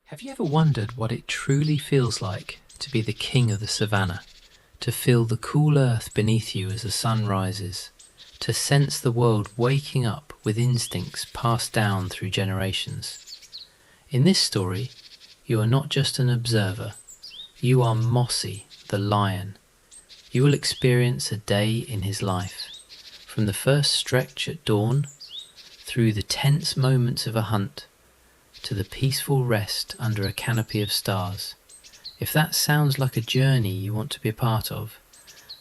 Have you ever wondered what it truly feels like to be the king of the savannah? To feel the cool earth beneath you as the sun rises? To sense the world waking up with instincts passed down through generations? In this story, you are not just an observer. You are Mossy, the lion. You will experience a day in his life, from the first stretch at dawn, through the tense moments of a hunt, to the peaceful rest under a canopy of stars. If that sounds like a journey you want to be a part of,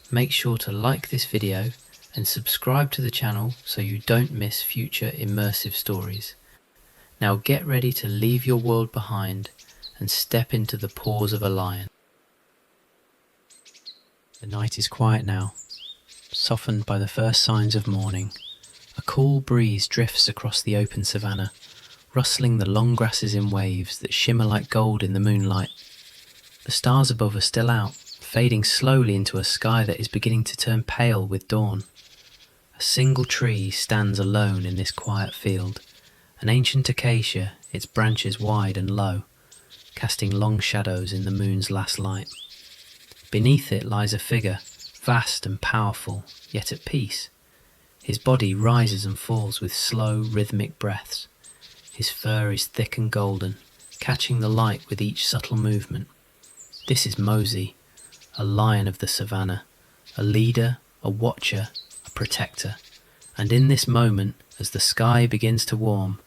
make sure to like this video and subscribe to the channel so you don't miss future immersive stories. Now get ready to leave your world behind and step into the paws of a lion. The night is quiet now, softened by the first signs of morning. A cool breeze drifts across the open savannah, rustling the long grasses in waves that shimmer like gold in the moonlight. The stars above are still out, fading slowly into a sky that is beginning to turn pale with dawn. A single tree stands alone in this quiet field, an ancient acacia, its branches wide and low, casting long shadows in the moon's last light. Beneath it lies a figure, vast and powerful, yet at peace. His body rises and falls with slow, rhythmic breaths. His fur is thick and golden, catching the light with each subtle movement. This is Mosey, a lion of the savannah, a leader, a watcher, a protector. And in this moment, as the sky begins to warm,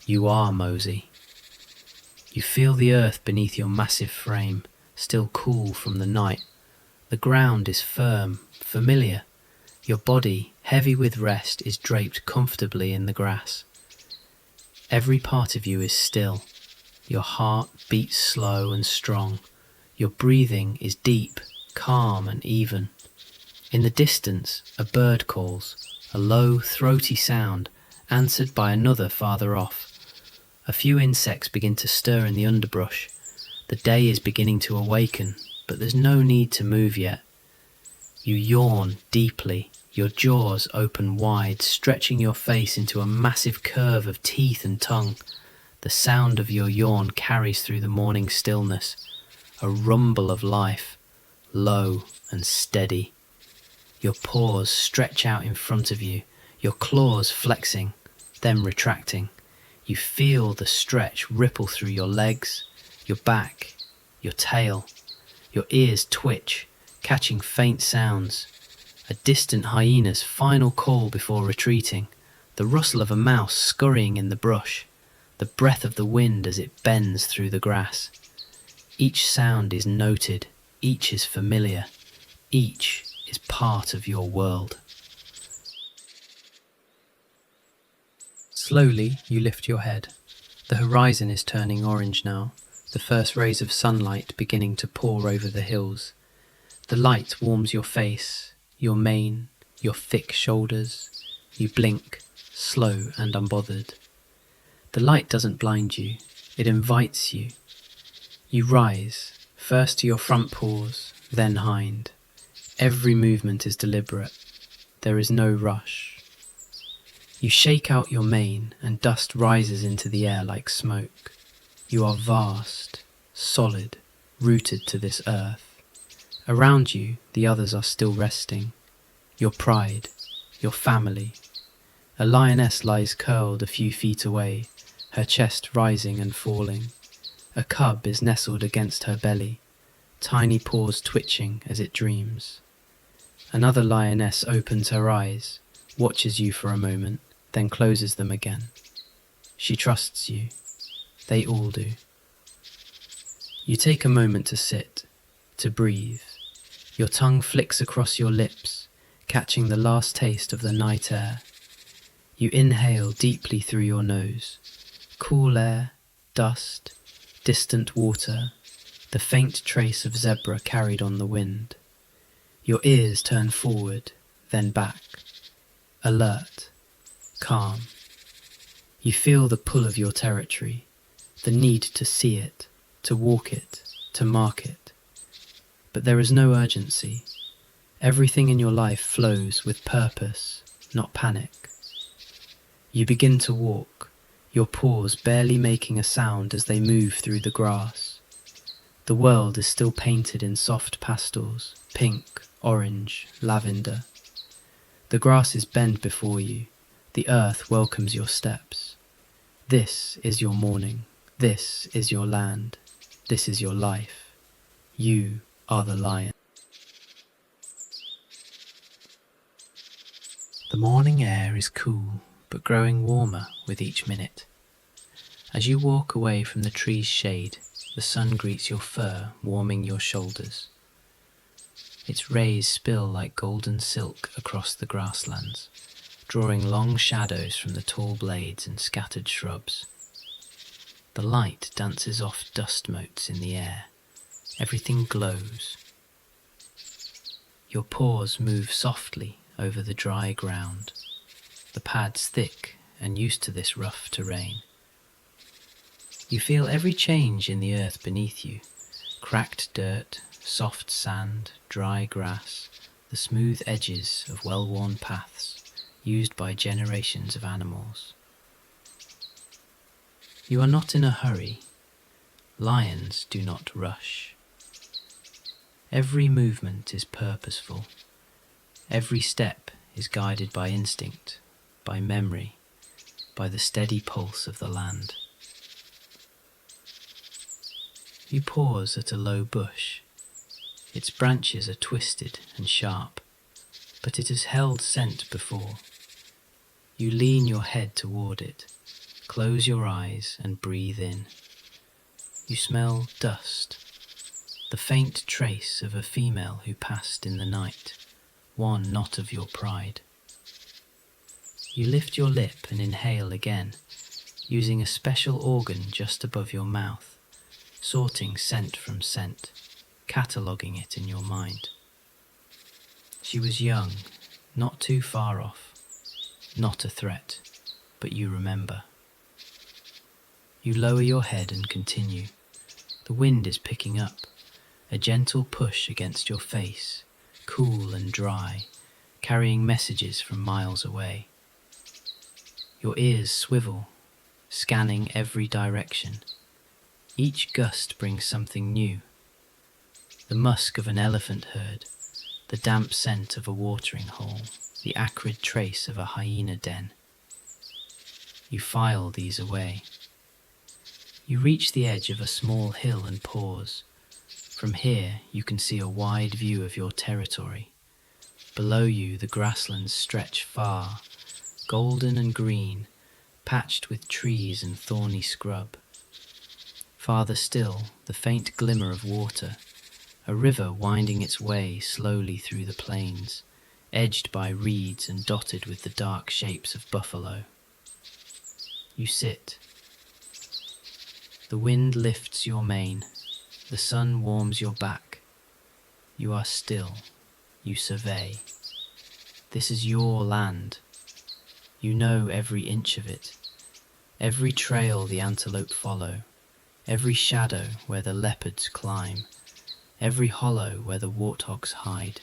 you are Mosey. You feel the earth beneath your massive frame, still cool from the night. The ground is firm, familiar. Your body, heavy with rest, is draped comfortably in the grass. Every part of you is still. Your heart beats slow and strong. Your breathing is deep, calm and even. In the distance, a bird calls, a low, throaty sound, answered by another farther off. A few insects begin to stir in the underbrush. The day is beginning to awaken, but there's no need to move yet. You yawn deeply, your jaws open wide, stretching your face into a massive curve of teeth and tongue. The sound of your yawn carries through the morning stillness, a rumble of life, low and steady. Your paws stretch out in front of you, your claws flexing, then retracting. You feel the stretch ripple through your legs, your back, your tail. Your ears twitch, catching faint sounds. A distant hyena's final call before retreating, the rustle of a mouse scurrying in the brush, the breath of the wind as it bends through the grass. Each sound is noted, each is familiar, each is part of your world. Slowly you lift your head. The horizon is turning orange now, the first rays of sunlight beginning to pour over the hills. The light warms your face, your mane, your thick shoulders. You blink, slow and unbothered. The light doesn't blind you, it invites you. You rise, first to your front paws, then hind. Every movement is deliberate. There is no rush. You shake out your mane and dust rises into the air like smoke. You are vast, solid, rooted to this earth. Around you, the others are still resting. Your pride, your family. A lioness lies curled a few feet away, her chest rising and falling. A cub is nestled against her belly, tiny paws twitching as it dreams. Another lioness opens her eyes, watches you for a moment, then closes them again. She trusts you. They all do. You take a moment to sit, to breathe. Your tongue flicks across your lips, catching the last taste of the night air. You inhale deeply through your nose. Cool air, dust, distant water, the faint trace of zebra carried on the wind. Your ears turn forward, then back. Alert, calm. You feel the pull of your territory, the need to see it, to walk it, to mark it. But there is no urgency. Everything in your life flows with purpose, not panic. You begin to walk, your paws barely making a sound as they move through the grass. The world is still painted in soft pastels, pink, orange, lavender. The grasses bend before you. The earth welcomes your steps. This is your morning. This is your land. This is your life. You are the lion. The morning air is cool, but growing warmer with each minute. As you walk away from the tree's shade, the sun greets your fur, warming your shoulders. Its rays spill like golden silk across the grasslands, drawing long shadows from the tall blades and scattered shrubs. The light dances off dust motes in the air. Everything glows. Your paws move softly over the dry ground, the pads thick and used to this rough terrain. You feel every change in the earth beneath you, cracked dirt, soft sand, dry grass, the smooth edges of well-worn paths used by generations of animals. You are not in a hurry. Lions do not rush. Every movement is purposeful. Every step is guided by instinct, by memory, by the steady pulse of the land. You pause at a low bush. Its branches are twisted and sharp, but it has held scent before. You lean your head toward it, close your eyes and breathe in. You smell dust, the faint trace of a female who passed in the night, one not of your pride. You lift your lip and inhale again, using a special organ just above your mouth, sorting scent from scent, cataloguing it in your mind. She was young, not too far off, not a threat, but you remember. You lower your head and continue. The wind is picking up, a gentle push against your face, cool and dry, carrying messages from miles away. Your ears swivel, scanning every direction. Each gust brings something new. The musk of an elephant herd, the damp scent of a watering hole, the acrid trace of a hyena den. You file these away. You reach the edge of a small hill and pause. From here you can see a wide view of your territory. Below you the grasslands stretch far, golden and green, patched with trees and thorny scrub. Farther still, the faint glimmer of water, a river winding its way slowly through the plains, edged by reeds and dotted with the dark shapes of buffalo. You sit. The wind lifts your mane, the sun warms your back. You are still, you survey. This is your land. You know every inch of it, every trail the antelope follow, every shadow where the leopards climb, every hollow where the warthogs hide.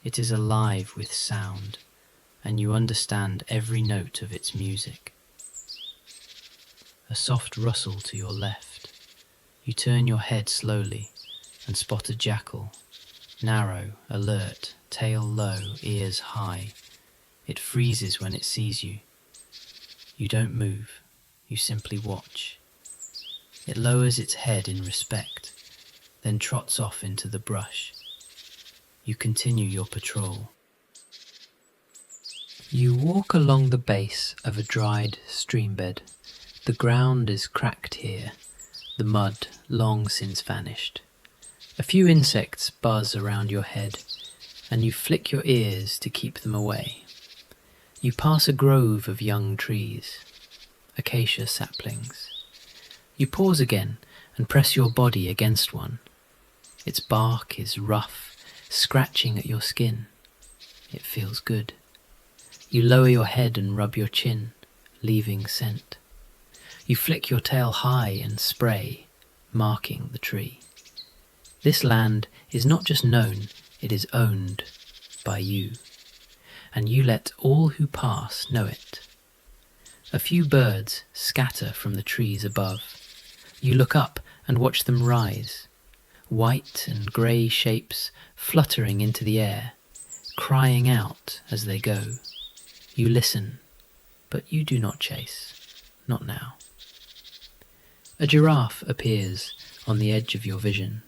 It is alive with sound, and you understand every note of its music. A soft rustle to your left. You turn your head slowly and spot a jackal, narrow, alert, tail low, ears high. It freezes when it sees you. You don't move, you simply watch. It lowers its head in respect, then trots off into the brush. You continue your patrol. You walk along the base of a dried streambed. The ground is cracked here, the mud long since vanished. A few insects buzz around your head, and you flick your ears to keep them away. You pass a grove of young trees, acacia saplings. You pause again and press your body against one. Its bark is rough, scratching at your skin. It feels good. You lower your head and rub your chin, leaving scent. You flick your tail high and spray, marking the tree. This land is not just known, it is owned by you. And you let all who pass know it. A few birds scatter from the trees above. You look up and watch them rise, white and grey shapes fluttering into the air, crying out as they go. You listen, but you do not chase, not now. A giraffe appears on the edge of your vision.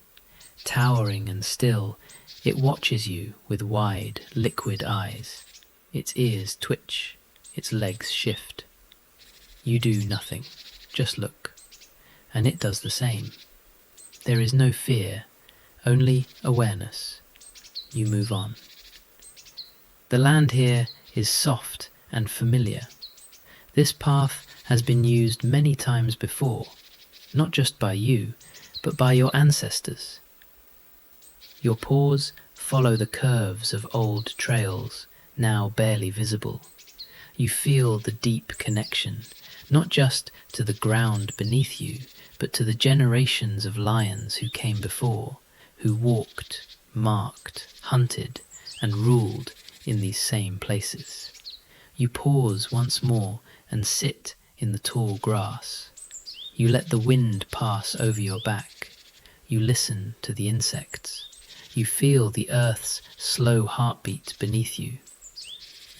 Towering and still, it watches you with wide, liquid eyes. Its ears twitch, its legs shift. You do nothing, just look, and it does the same. There is no fear, only awareness. You move on. The land here is soft and familiar. This path has been used many times before, not just by you, but by your ancestors. Your paws follow the curves of old trails, now barely visible. You feel the deep connection, not just to the ground beneath you, but to the generations of lions who came before, who walked, marked, hunted, and ruled in these same places. You pause once more and sit in the tall grass. You let the wind pass over your back. You listen to the insects. You feel the earth's slow heartbeat beneath you.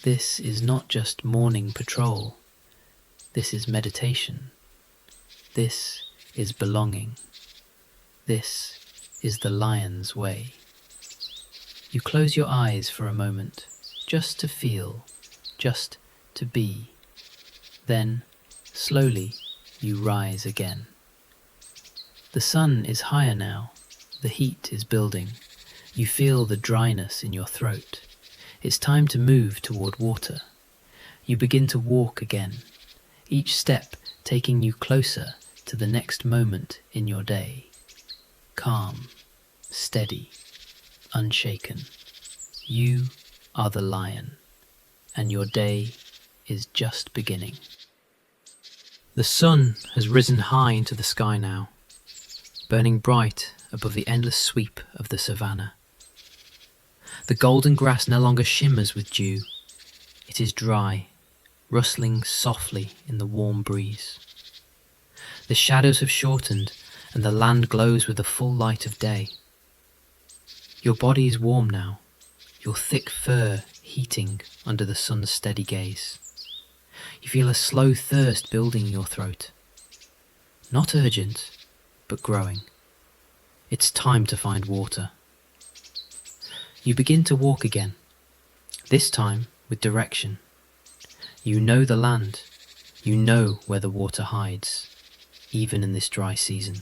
This is not just morning patrol. This is meditation. This is belonging. This is the lion's way. You close your eyes for a moment, just to feel, just to be. Then, slowly, you rise again. The sun is higher now. The heat is building. You feel the dryness in your throat. It's time to move toward water. You begin to walk again, each step taking you closer to the next moment in your day. Calm, steady, unshaken. You are the lion, and your day is just beginning. The sun has risen high into the sky now, burning bright above the endless sweep of the savanna. The golden grass no longer shimmers with dew. It is dry, rustling softly in the warm breeze. The shadows have shortened and the land glows with the full light of day. Your body is warm now, your thick fur heating under the sun's steady gaze. You feel a slow thirst building in your throat. Not urgent, but growing. It's time to find water. You begin to walk again, this time with direction. You know the land. You know where the water hides, even in this dry season.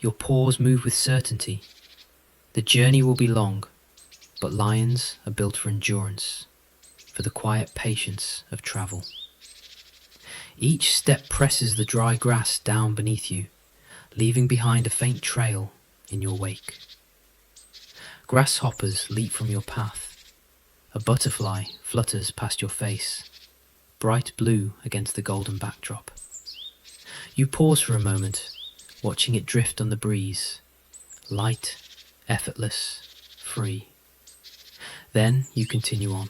Your paws move with certainty. The journey will be long, but lions are built for endurance, for the quiet patience of travel. Each step presses the dry grass down beneath you, leaving behind a faint trail in your wake. Grasshoppers leap from your path. A butterfly flutters past your face, bright blue against the golden backdrop. You pause for a moment, watching it drift on the breeze, light, effortless, free. Then you continue on.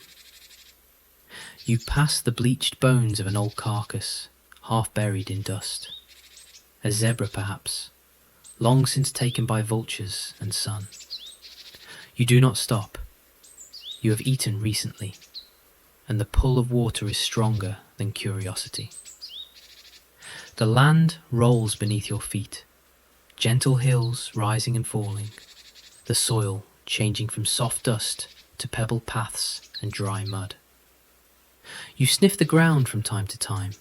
You pass the bleached bones of an old carcass, half buried in dust. A zebra perhaps, long since taken by vultures and sun. You do not stop. You have eaten recently, and the pull of water is stronger than curiosity. The land rolls beneath your feet, gentle hills rising and falling, the soil changing from soft dust to pebbled paths and dry mud. You sniff the ground from time to time,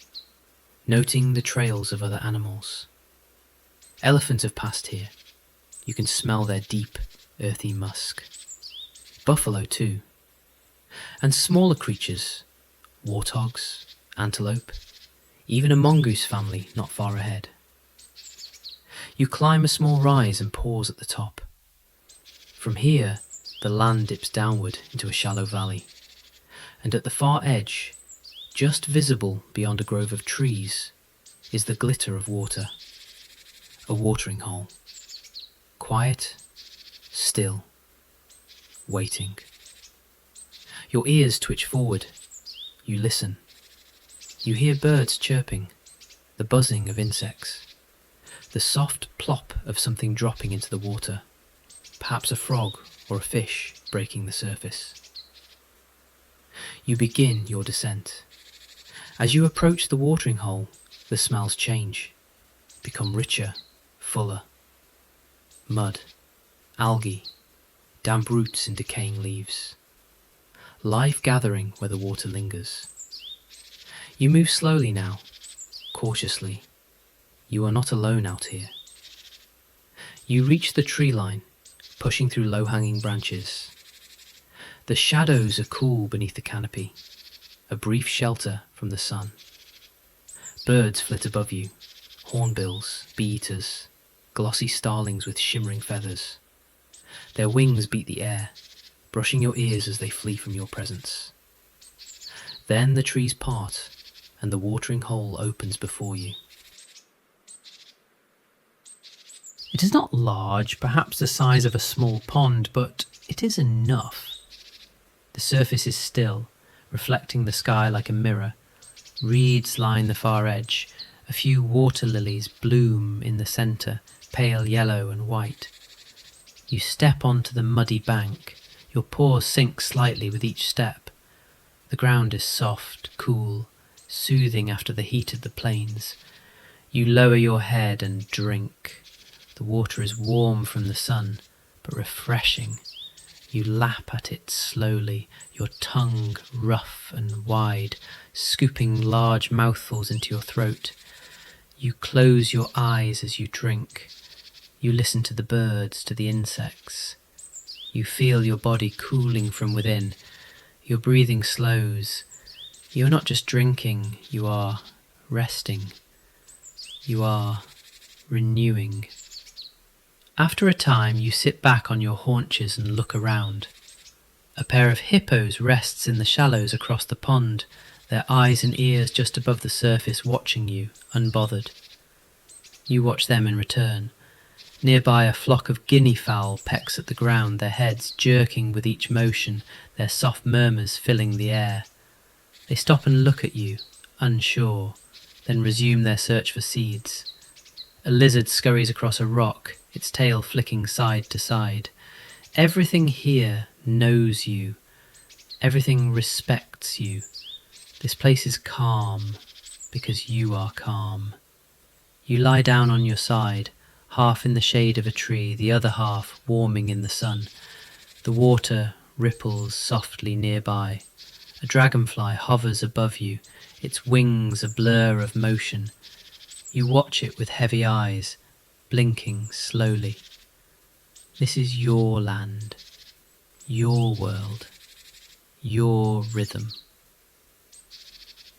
noting the trails of other animals. Elephants have passed here. You can smell their deep, earthy musk. Buffalo too. And smaller creatures, warthogs, antelope, even a mongoose family not far ahead. You climb a small rise and pause at the top. From here, the land dips downward into a shallow valley, and at the far edge, just visible beyond a grove of trees, is the glitter of water. A watering hole. Quiet, still, waiting. Your ears twitch forward. You listen. You hear birds chirping, the buzzing of insects, the soft plop of something dropping into the water, perhaps a frog or a fish breaking the surface. You begin your descent. As you approach the watering hole, the smells change, become richer, fuller. Mud, algae, damp roots and decaying leaves. Life gathering where the water lingers. You move slowly now, cautiously. You are not alone out here. You reach the tree line, pushing through low-hanging branches. The shadows are cool beneath the canopy, a brief shelter from the sun. Birds flit above you, hornbills, bee-eaters, glossy starlings with shimmering feathers. Their wings beat the air, brushing your ears as they flee from your presence. Then the trees part, and the watering hole opens before you. It is not large, perhaps the size of a small pond, but it is enough. The surface is still, reflecting the sky like a mirror. Reeds line the far edge. A few water lilies bloom in the centre, pale yellow and white. You step onto the muddy bank. Your paws sink slightly with each step. The ground is soft, cool, soothing after the heat of the plains. You lower your head and drink. The water is warm from the sun, but refreshing. You lap at it slowly, your tongue rough and wide, scooping large mouthfuls into your throat. You close your eyes as you drink. You listen to the birds, to the insects. You feel your body cooling from within. Your breathing slows. You are not just drinking, you are resting. You are renewing. After a time, you sit back on your haunches and look around. A pair of hippos rests in the shallows across the pond, their eyes and ears just above the surface watching you, unbothered. You watch them in return. Nearby, a flock of guinea fowl pecks at the ground, their heads jerking with each motion, their soft murmurs filling the air. They stop and look at you, unsure, then resume their search for seeds. A lizard scurries across a rock, its tail flicking side to side. Everything here knows you. Everything respects you. This place is calm because you are calm. You lie down on your side, half in the shade of a tree, the other half warming in the sun. The water ripples softly nearby. A dragonfly hovers above you, its wings a blur of motion. You watch it with heavy eyes, blinking slowly. This is your land, your world, your rhythm.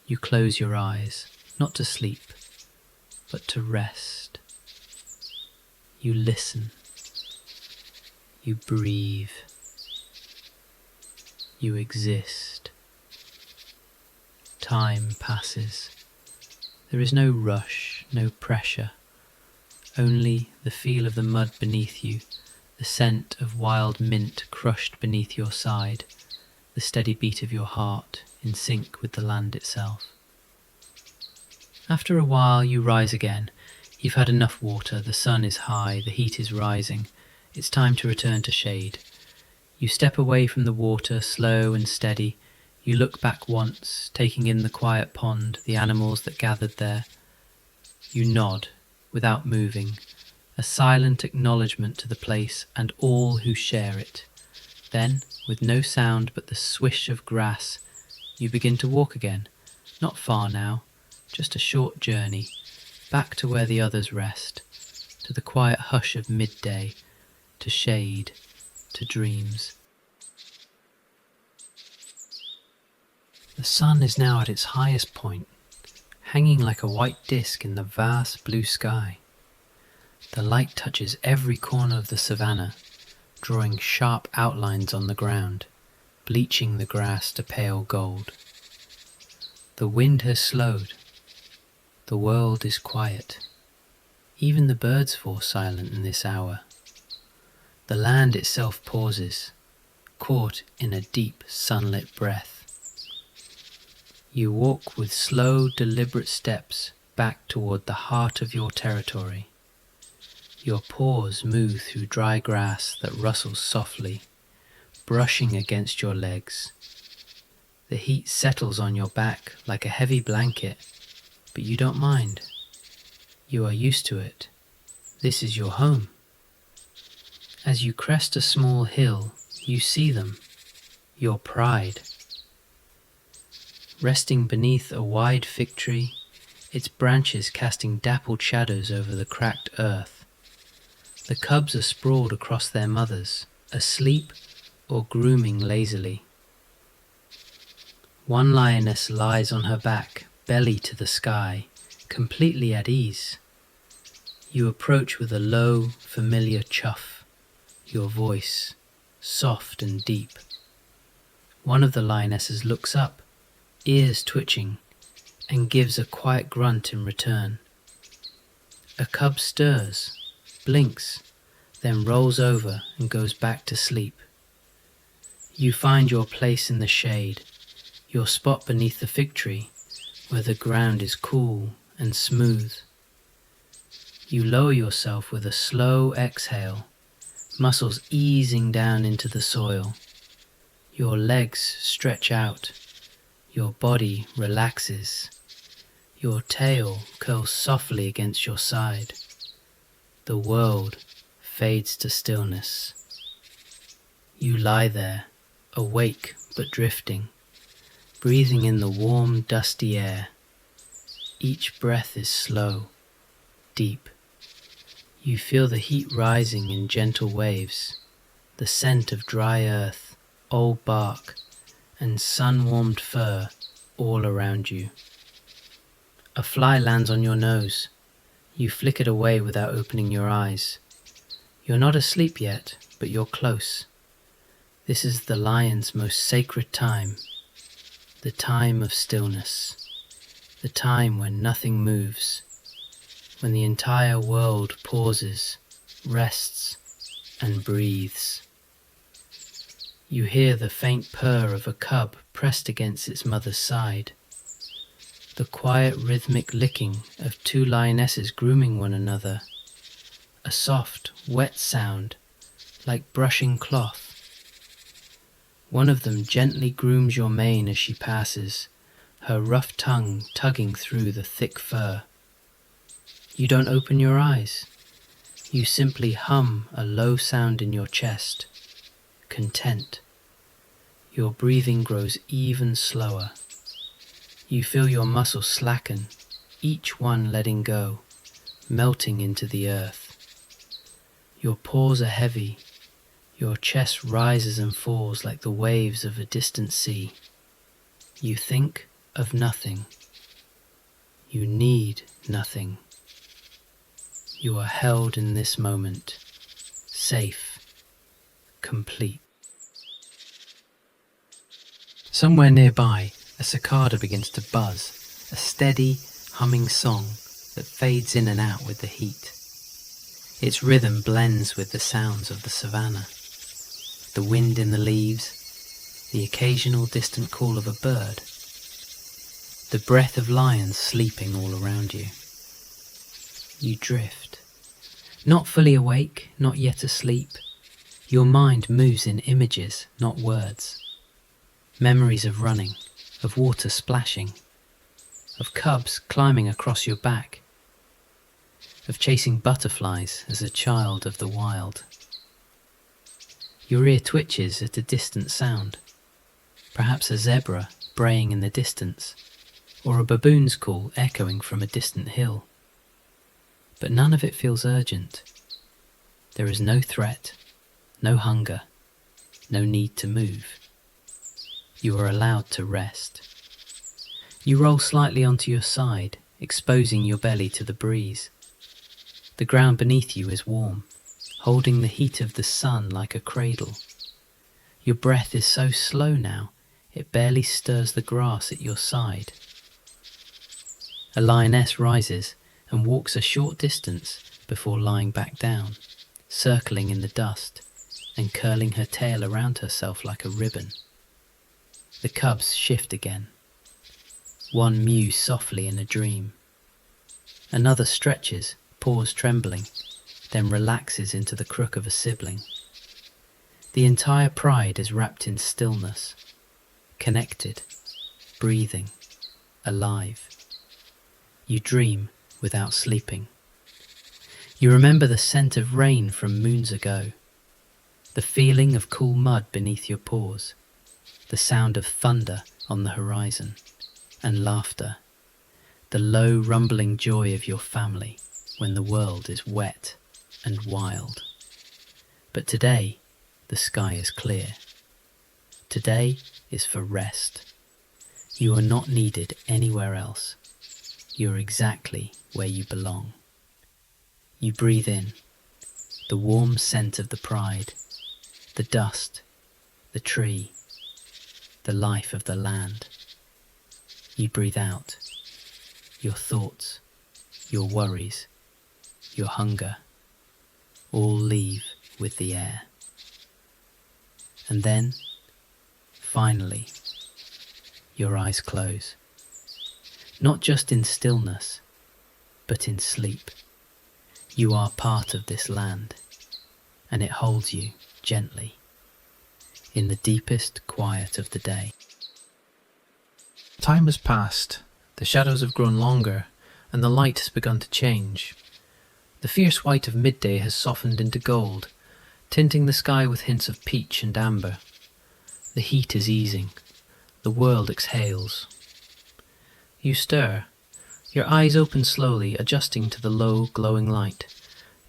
You close your eyes, not to sleep, but to rest. You listen. You breathe. You exist. Time passes. There is no rush, no pressure. Only the feel of the mud beneath you, the scent of wild mint crushed beneath your side, the steady beat of your heart in sync with the land itself. After a while you rise again. You've had enough water, the sun is high, the heat is rising. It's time to return to shade. You step away from the water, slow and steady. You look back once, taking in the quiet pond, the animals that gathered there. You nod, without moving, a silent acknowledgement to the place and all who share it. Then, with no sound but the swish of grass, you begin to walk again. Not far now, just a short journey, back to where the others rest, to the quiet hush of midday, to shade, to dreams. The sun is now at its highest point, hanging like a white disk in the vast blue sky. The light touches every corner of the savanna, drawing sharp outlines on the ground, bleaching the grass to pale gold. The wind has slowed. The world is quiet. Even the birds fall silent in this hour. The land itself pauses, caught in a deep sunlit breath. You walk with slow, deliberate steps back toward the heart of your territory. Your paws move through dry grass that rustles softly, brushing against your legs. The heat settles on your back like a heavy blanket, but you don't mind. You are used to it. This is your home. As you crest a small hill, you see them, your pride. Resting beneath a wide fig tree, its branches casting dappled shadows over the cracked earth. The cubs are sprawled across their mothers, asleep or grooming lazily. One lioness lies on her back, belly to the sky, completely at ease. You approach with a low, familiar chuff, your voice soft and deep. One of the lionesses looks up, ears twitching, and gives a quiet grunt in return. A cub stirs, blinks, then rolls over and goes back to sleep. You find your place in the shade, your spot beneath the fig tree, where the ground is cool and smooth. You lower yourself with a slow exhale, muscles easing down into the soil. Your legs stretch out, your body relaxes. Your tail curls softly against your side. The world fades to stillness. You lie there, awake but drifting, breathing in the warm, dusty air. Each breath is slow, deep. You feel the heat rising in gentle waves, the scent of dry earth, old bark, and sun-warmed fur all around you. A fly lands on your nose. You flick it away without opening your eyes. You're not asleep yet, but you're close. This is the lion's most sacred time, the time of stillness, the time when nothing moves, when the entire world pauses, rests, and breathes. You hear the faint purr of a cub pressed against its mother's side, the quiet rhythmic licking of two lionesses grooming one another, a soft, wet sound like brushing cloth. One of them gently grooms your mane as she passes, her rough tongue tugging through the thick fur. You don't open your eyes. You simply hum a low sound in your chest, content. Your breathing grows even slower. You feel your muscles slacken, each one letting go, melting into the earth. Your paws are heavy. Your chest rises and falls like the waves of a distant sea. You think of nothing. You need nothing. You are held in this moment, safe, complete. Somewhere nearby, a cicada begins to buzz, a steady, humming song that fades in and out with the heat. Its rhythm blends with the sounds of the savanna, the wind in the leaves, the occasional distant call of a bird, the breath of lions sleeping all around you. You drift, not fully awake, not yet asleep. Your mind moves in images, not words. Memories of running, of water splashing, of cubs climbing across your back, of chasing butterflies as a child of the wild. Your ear twitches at a distant sound, perhaps a zebra braying in the distance, or a baboon's call echoing from a distant hill. But none of it feels urgent. There is no threat, no hunger, no need to move. You are allowed to rest. You roll slightly onto your side, exposing your belly to the breeze. The ground beneath you is warm, holding the heat of the sun like a cradle. Your breath is so slow now, it barely stirs the grass at your side. A lioness rises and walks a short distance before lying back down, circling in the dust and curling her tail around herself like a ribbon. The cubs shift again. One mews softly in a dream. Another stretches, paws trembling, then relaxes into the crook of a sibling. The entire pride is wrapped in stillness, connected, breathing, alive. You dream without sleeping. You remember the scent of rain from moons ago, the feeling of cool mud beneath your paws, the sound of thunder on the horizon, and laughter, the low rumbling joy of your family when the world is wet and wild. But today, the sky is clear. Today is for rest. You are not needed anywhere else. You are exactly where you belong. You breathe in the warm scent of the pride, the dust, the tree, the life of the land. You breathe out your thoughts, your worries, your hunger, all leave with the air. And then, finally, your eyes close. Not just in stillness, but in sleep. You are part of this land, and it holds you gently in the deepest quiet of the day. Time has passed, the shadows have grown longer, and the light has begun to change. The fierce white of midday has softened into gold, tinting the sky with hints of peach and amber. The heat is easing. The world exhales. You stir. Your eyes open slowly, adjusting to the low, glowing light.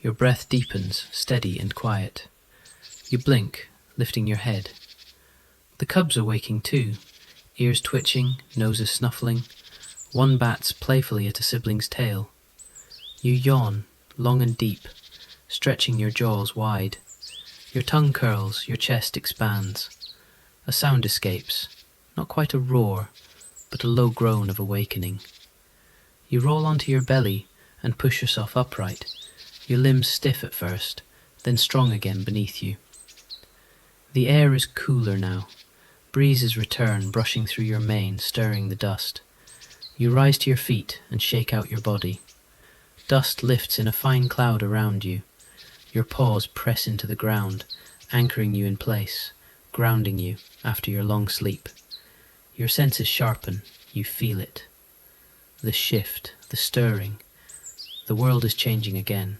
Your breath deepens, steady and quiet. You blink, lifting your head. The cubs are waking too, ears twitching, noses snuffling. One bats playfully at a sibling's tail. You yawn, long and deep, stretching your jaws wide. Your tongue curls, your chest expands. A sound escapes, not quite a roar, but a low groan of awakening. You roll onto your belly and push yourself upright, your limbs stiff at first, then strong again beneath you. The air is cooler now. Breezes return, brushing through your mane, stirring the dust. You rise to your feet and shake out your body. Dust lifts in a fine cloud around you. Your paws press into the ground, anchoring you in place, grounding you after your long sleep. Your senses sharpen, you feel it. The shift, the stirring. The world is changing again.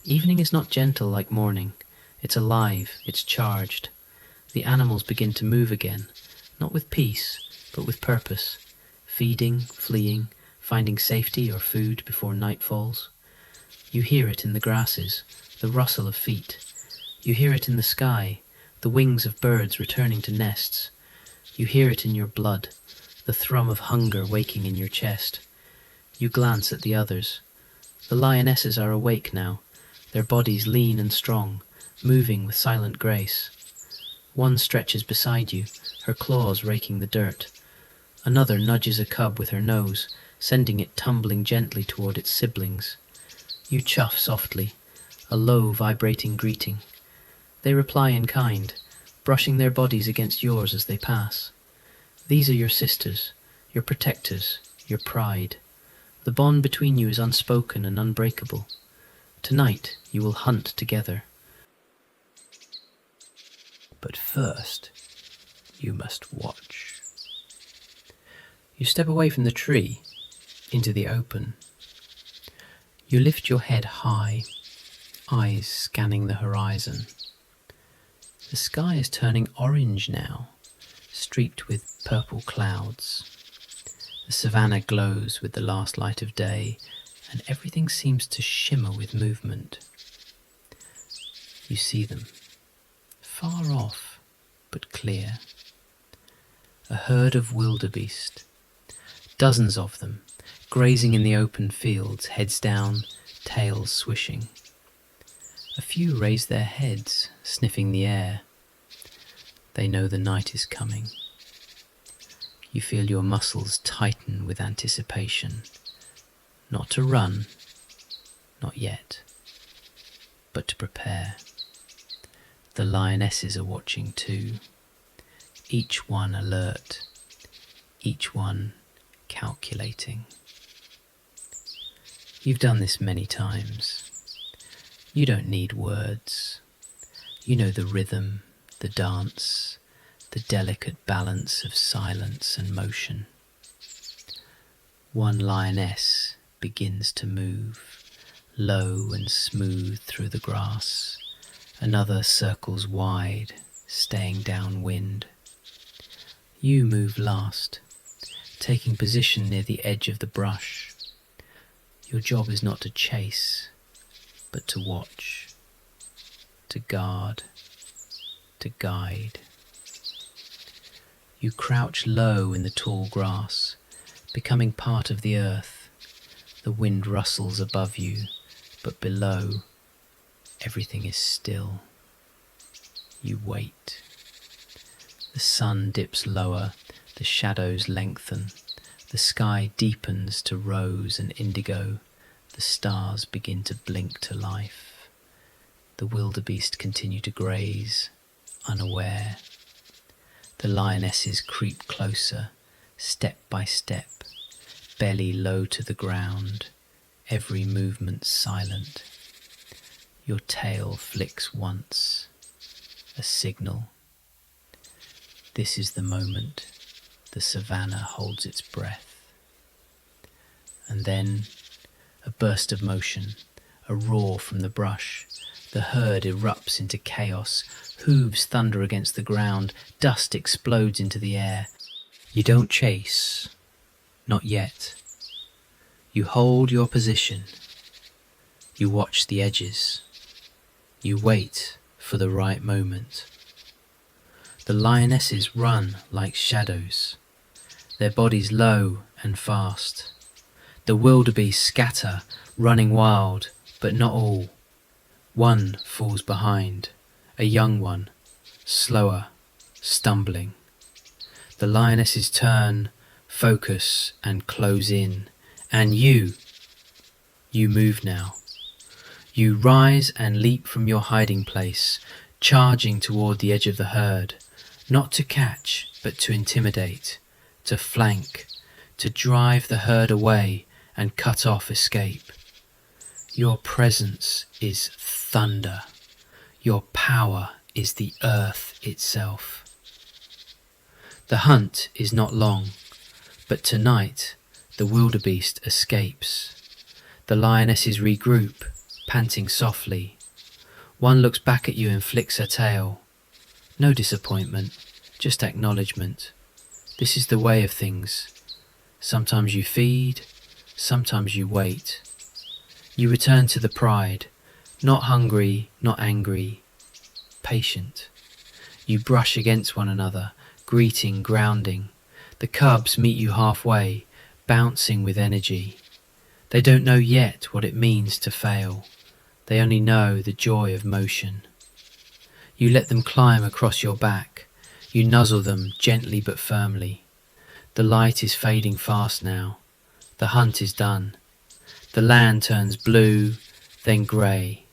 Evening is not gentle like morning. It's alive, it's charged. The animals begin to move again, not with peace, but with purpose. Feeding, fleeing, finding safety or food before night falls. You hear it in the grasses, the rustle of feet. You hear it in the sky, the wings of birds returning to nests. You hear it in your blood, the thrum of hunger waking in your chest. You glance at the others. The lionesses are awake now, their bodies lean and strong, moving with silent grace. One stretches beside you, her claws raking the dirt. Another nudges a cub with her nose, sending it tumbling gently toward its siblings. You chuff softly, a low, vibrating greeting. They reply in kind, brushing their bodies against yours as they pass. These are your sisters, your protectors, your pride. The bond between you is unspoken and unbreakable. Tonight you will hunt together. But first, you must watch. You step away from the tree, into the open. You lift your head high, eyes scanning the horizon. The sky is turning orange now, streaked with purple clouds. The savanna glows with the last light of day, and everything seems to shimmer with movement. You see them, far off, but clear. A herd of wildebeest, dozens of them, grazing in the open fields, heads down, tails swishing. A few raise their heads, sniffing the air. They know the night is coming. You feel your muscles tighten with anticipation. Not to run, not yet, but to prepare. The lionesses are watching too, each one alert, each one calculating. You've done this many times. You don't need words. You know the rhythm, the dance, the delicate balance of silence and motion. One lioness begins to move, low and smooth through the grass. Another circles wide, staying downwind. You move last, taking position near the edge of the brush. Your job is not to chase, but to watch, to guard, to guide. You crouch low in the tall grass, becoming part of the earth. The wind rustles above you, but below, everything is still. You wait. The sun dips lower, the shadows lengthen, the sky deepens to rose and indigo, the stars begin to blink to life. The wildebeest continue to graze, unaware. The lionesses creep closer, step by step, belly low to the ground, every movement silent. Your tail flicks once, a signal. This is the moment the savanna holds its breath. And then a burst of motion, a roar from the brush. The herd erupts into chaos, hooves thunder against the ground, dust explodes into the air. You don't chase, not yet. You hold your position. You watch the edges. You wait for the right moment. The lionesses run like shadows, their bodies low and fast. The wildebeest scatter, running wild, but not all. One falls behind, a young one, slower, stumbling. The lionesses turn, focus, and close in. And you move now. You rise and leap from your hiding place, charging toward the edge of the herd, not to catch, but to intimidate, to flank, to drive the herd away and cut off escape. Your presence is thunder. Your power is the earth itself. The hunt is not long, but tonight the wildebeest escapes. The lionesses regroup, panting softly. One looks back at you and flicks her tail. No disappointment, just acknowledgement. This is the way of things. Sometimes you feed, sometimes you wait. You return to the pride, not hungry, not angry, patient. You brush against one another, greeting, grounding. The cubs meet you halfway, bouncing with energy. They don't know yet what it means to fail. They only know the joy of motion. You let them climb across your back. You nuzzle them gently but firmly. The light is fading fast now. The hunt is done. The land turns blue, then grey,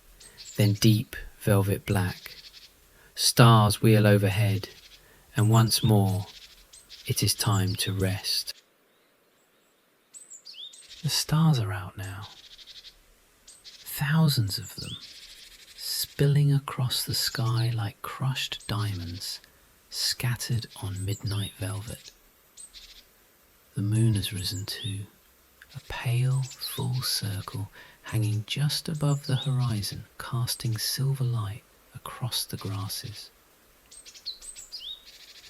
then deep velvet black. Stars wheel overhead, and once more it is time to rest. The stars are out now, thousands of them, spilling across the sky like crushed diamonds, scattered on midnight velvet. The moon has risen too, a pale, full circle hanging just above the horizon, casting silver light across the grasses.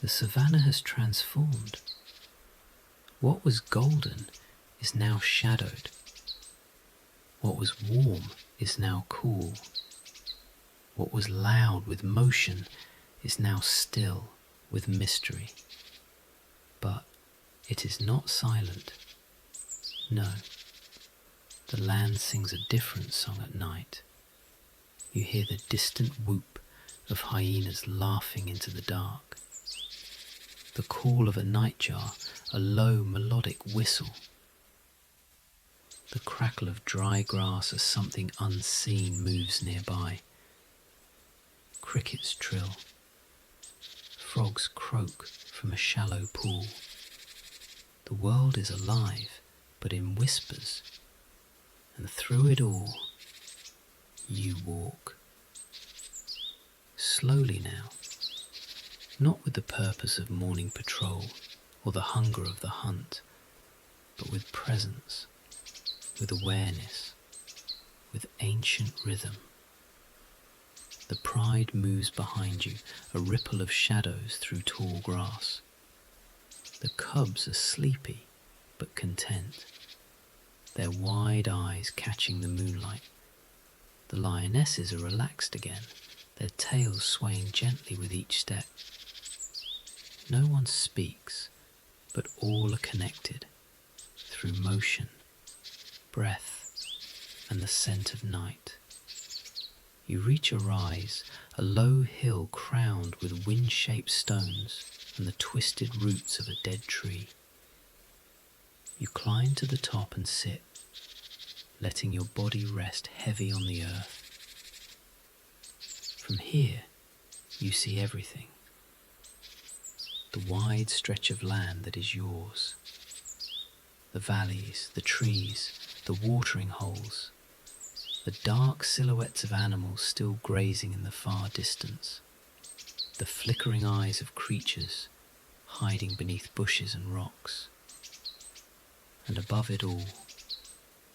The savanna has transformed. What was golden is now shadowed. What was warm is now cool. What was loud with motion is now still with mystery. But it is not silent. No, the land sings a different song at night. You hear the distant whoop of hyenas laughing into the dark. The call of a nightjar, a low melodic whistle. The crackle of dry grass as something unseen moves nearby. Crickets trill. Frogs croak from a shallow pool. The world is alive, but in whispers, and through it all, you walk. Slowly now, not with the purpose of morning patrol or the hunger of the hunt, but with presence, with awareness, with ancient rhythm. The pride moves behind you, a ripple of shadows through tall grass. The cubs are sleepy, but content, their wide eyes catching the moonlight. The lionesses are relaxed again, their tails swaying gently with each step. No one speaks, but all are connected through motion, breath, and the scent of night. You reach a rise, a low hill crowned with wind-shaped stones and the twisted roots of a dead tree. You climb to the top and sit, letting your body rest heavy on the earth. From here, you see everything. The wide stretch of land that is yours. The valleys, the trees, the watering holes, the dark silhouettes of animals still grazing in the far distance, the flickering eyes of creatures hiding beneath bushes and rocks, and above it all,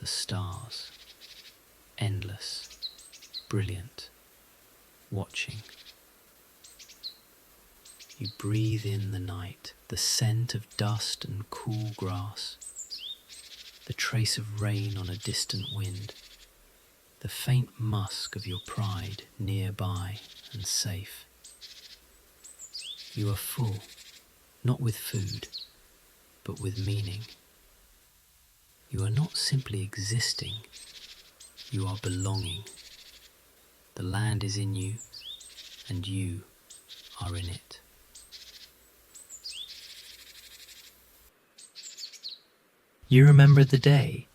the stars, endless, brilliant, watching. You breathe in the night, the scent of dust and cool grass, the trace of rain on a distant wind, the faint musk of your pride nearby and safe. You are full, not with food, but with meaning. You are not simply existing, you are belonging. The land is in you, and you are in it. You remember the day,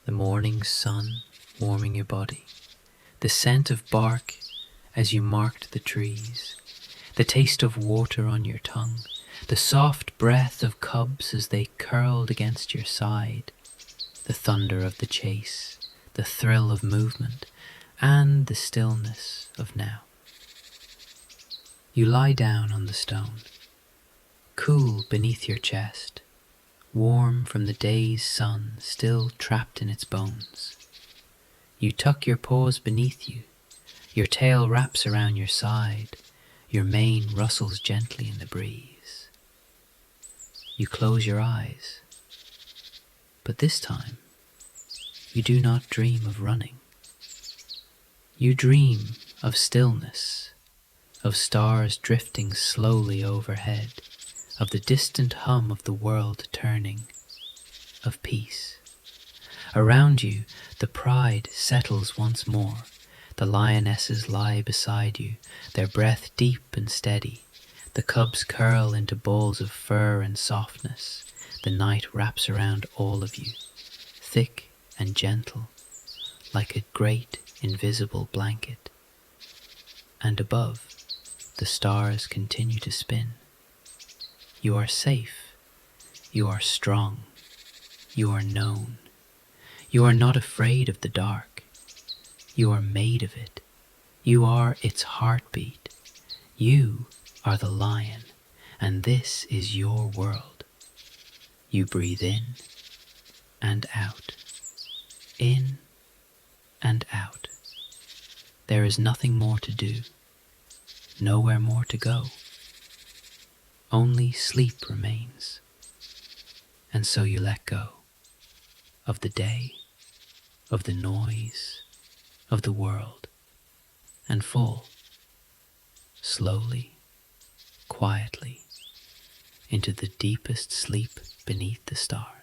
the morning sun warming your body, the scent of bark as you marked the trees, the taste of water on your tongue, the soft breath of cubs as they curled against your side, the thunder of the chase, the thrill of movement, and the stillness of now. You lie down on the stone, cool beneath your chest, warm from the day's sun still trapped in its bones. You tuck your paws beneath you, your tail wraps around your side, your mane rustles gently in the breeze. You close your eyes, but this time you do not dream of running. You dream of stillness, of stars drifting slowly overhead, of the distant hum of the world turning, of peace. Around you, the pride settles once more. The lionesses lie beside you, their breath deep and steady. The cubs curl into balls of fur and softness. The night wraps around all of you, thick and gentle, like a great invisible blanket. And above, the stars continue to spin. You are safe. You are strong. You are known. You are not afraid of the dark. You are made of it. You are its heartbeat. You are the lion, and this is your world. You breathe in and out, in and out. There is nothing more to do, nowhere more to go. Only sleep remains. And so you let go of the day, of the noise, of the world, and fall, slowly, quietly, into the deepest sleep beneath the stars.